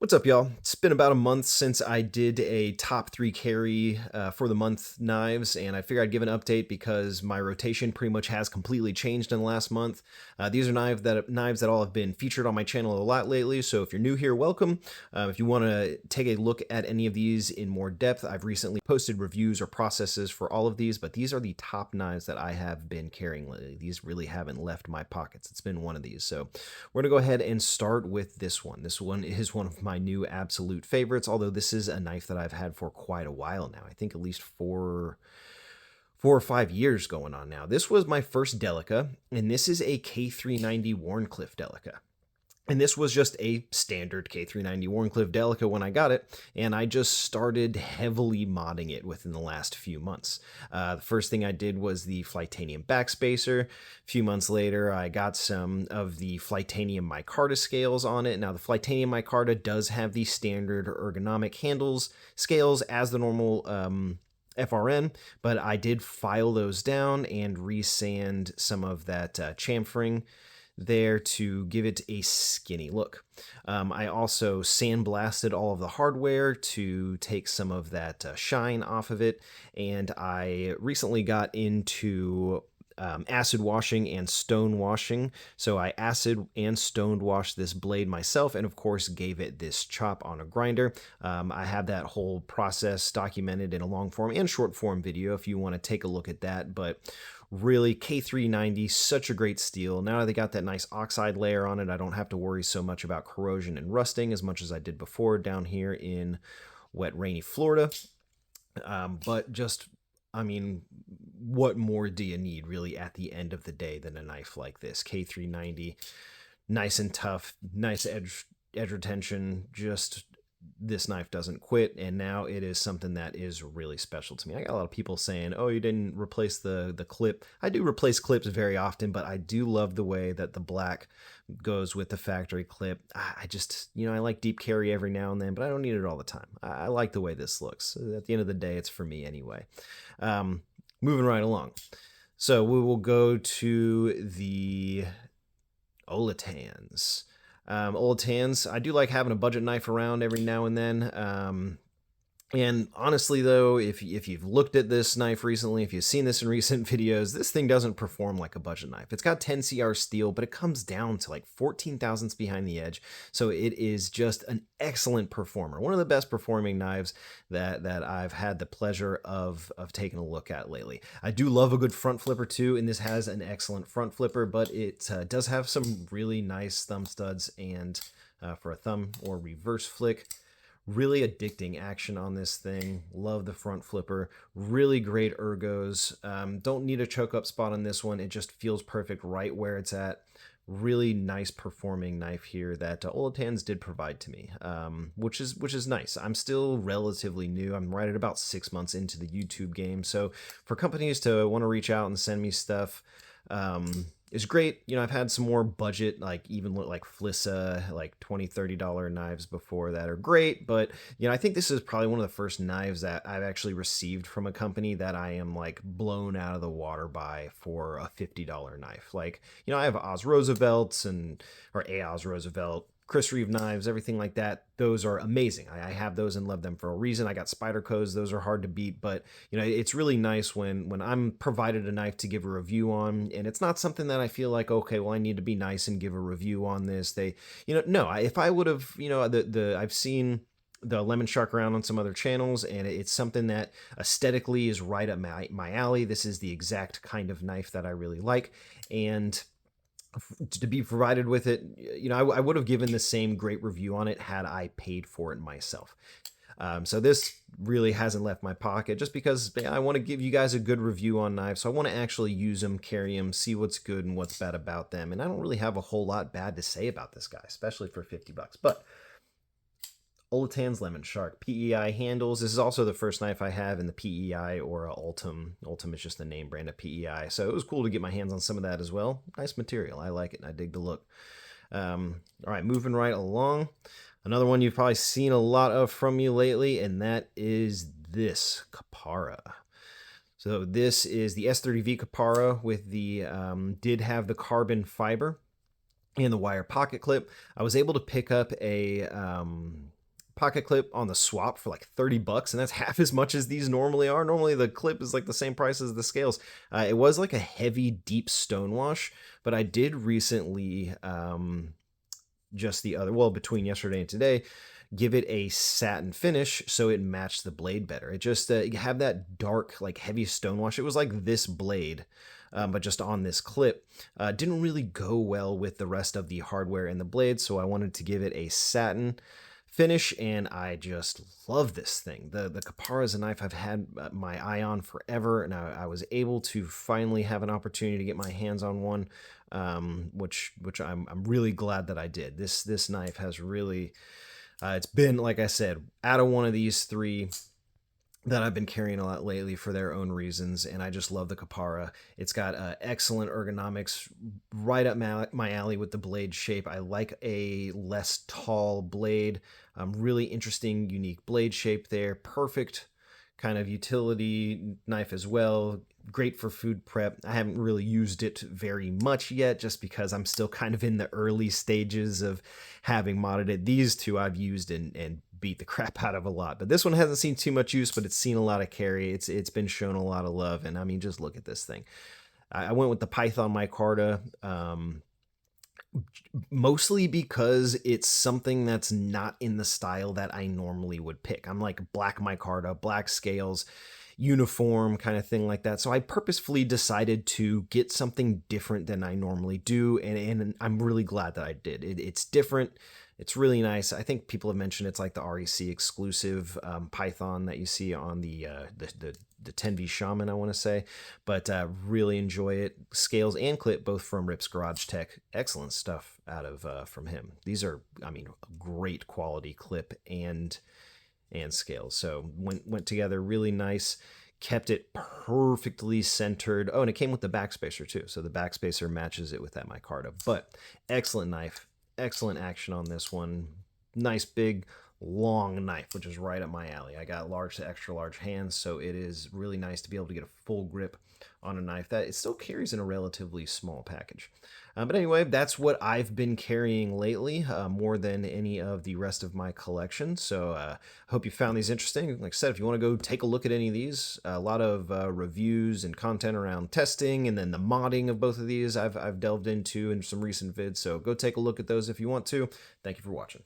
What's up, y'all? It's been about a month since I did a top 3 carry for the month knives, and I figured I'd give an update because my rotation pretty much has completely changed in the last month. These are knives that all have been featured on my channel a lot lately, so if you're new here, welcome. If you want to take a look at any of these in more depth, I've recently posted reviews or processes for all of these, but these are the top knives that I have been carrying lately. These really haven't left my pockets. It's been one of these, so we're going to go ahead and start with this one. This one is one of my new absolute favorites, although this is a knife that I've had for quite a while now. I think at least four or 5 years going on now. This was my first Delica, and this is a K390 Wharncliffe Delica. And this was just a standard K390 Wharncliffe Delica when I got it, and I just started heavily modding it within the last few months. The first thing I did was the Flytanium backspacer. A few months later, I got some of the Flytanium micarta scales on it. Now, the Flytanium micarta does have the standard ergonomic handles scales as the normal FRN, but I did file those down and resand some of that chamfering there to give it a skinny look. I also sandblasted all of the hardware to take some of that shine off of it, and I recently got into acid washing and stone washing. So I acid and stone washed this blade myself, and of course gave it this chop on a grinder. I have that whole process documented in a long form and short form video if you want to take a look at that. But really, K390, such a great steel. Now that they got that nice oxide layer on it, I don't have to worry so much about corrosion and rusting as much as I did before down here in wet, rainy Florida. But just, I mean, what more do you need really at the end of the day than a knife like this? K390, nice and tough, nice edge retention, just this knife doesn't quit, and now it is something that is really special to me. I got a lot of people saying, oh, you didn't replace the clip. I do replace clips very often, but I do love the way that the black goes with the factory clip. I just, I like deep carry every now and then, but I don't need it all the time. I like the way this looks. At the end of the day, it's for me anyway. Moving right along. So we will go to the Olitans. Olletans, I do like having a budget knife around every now and then. And honestly, though, if you've looked at this knife recently, if you've seen this in recent videos, this thing doesn't perform like a budget knife. It's got 10 CR steel, but it comes down to like 14 thousandths behind the edge. So it is just an excellent performer. One of the best performing knives that I've had the pleasure of taking a look at lately. I do love a good front flipper too, and this has an excellent front flipper, but it does have some really nice thumb studs and for a thumb or reverse flick. Really addicting action on this thing. Love the front flipper. Really great ergos. Don't need a choke up spot on this one. It just feels perfect right where it's at. Really nice performing knife here that Olitans did provide to me, which is nice. I'm still relatively new. I'm right at about 6 months into the YouTube game. So for companies to want to reach out and send me stuff, is great. I've had some more budget, like even like Flissa, like $20-$30 knives before that are great. But, I think this is probably one of the first knives that I've actually received from a company that I am like blown out of the water by for a $50 knife. Like, I have Oz Roosevelt's or a Oz Roosevelt, Chris Reeve knives, everything like that. Those are amazing. I have those and love them for a reason. I got Spyderco's. Those are hard to beat, but it's really nice when I'm provided a knife to give a review on, and it's not something that I feel like, okay, well, I need to be nice and give a review on this. No, if I would have, I've seen the Lemon Shark around on some other channels, and it's something that aesthetically is right up my alley. This is the exact kind of knife that I really like, and to be provided with it, I would have given the same great review on it had I paid for it myself. So this really hasn't left my pocket just because I want to give you guys a good review on knives. So I want to actually use them, carry them, see what's good and what's bad about them. And I don't really have a whole lot bad to say about this guy, especially for 50 bucks. But Olitans Lemon Shark PEI handles. This is also the first knife I have in the PEI or Ultim. Ultim is just the name brand of PEI. So it was cool to get my hands on some of that as well. Nice material. I like it. I dig the look. All right, moving right along. Another one you've probably seen a lot of from me lately, and that is this Kapara. So this is the S30V Kapara with the, did have the carbon fiber and the wire pocket clip. I was able to pick up a pocket clip on the swap for like 30 bucks, and that's half as much as these normally are. Normally the clip is like the same price as the scales. It was like a heavy, deep stonewash, but I did recently, just the other, well, between yesterday and today, give it a satin finish so it matched the blade better. It just you have that dark, like heavy stonewash. It was like this blade, but just on this clip. Didn't really go well with the rest of the hardware and the blade, so I wanted to give it a satin finish, and I just love this thing. The Kapara is a knife I've had my eye on forever, and I was able to finally have an opportunity to get my hands on one, which I'm really glad that I did. This knife has really, it's been, like I said, out of one of these three that I've been carrying a lot lately for their own reasons, and I just love the Kapara. It's got excellent ergonomics, right up my alley with the blade shape. I like a less tall blade, really interesting, unique blade shape there. Perfect kind of utility knife as well. Great for food prep. I haven't really used it very much yet just because I'm still kind of in the early stages of having modded it. These two I've used and beat the crap out of a lot, but this one hasn't seen too much use, but it's seen a lot of carry. It's been shown a lot of love, and I mean, just look at this thing. I went with the Python micarta, mostly because it's something that's not in the style that I normally would pick. I'm like black micarta, black scales, uniform kind of thing like that. So I purposefully decided to get something different than I normally do, and I'm really glad that I did. It's different. It's really nice. I think people have mentioned it's like the REC exclusive Python that you see on the 10V Shaman, I want to say, but really enjoy it. Scales and clip, both from Rip's Garage Tech. Excellent stuff out of from him. These are, I mean, great quality clip and scales. So went together really nice. Kept it perfectly centered. Oh, and it came with the backspacer too. So the backspacer matches it with that micarta. But excellent knife. Excellent action on this one. Nice big long knife, which is right up my alley. I got large to extra large hands, so it is really nice to be able to get a full grip on a knife that it still carries in a relatively small package. But anyway, that's what I've been carrying lately, more than any of the rest of my collection. So I hope you found these interesting. Like I said, if you want to go take a look at any of these, a lot of reviews and content around testing and then the modding of both of these I've delved into in some recent vids. So go take a look at those if you want to. Thank you for watching.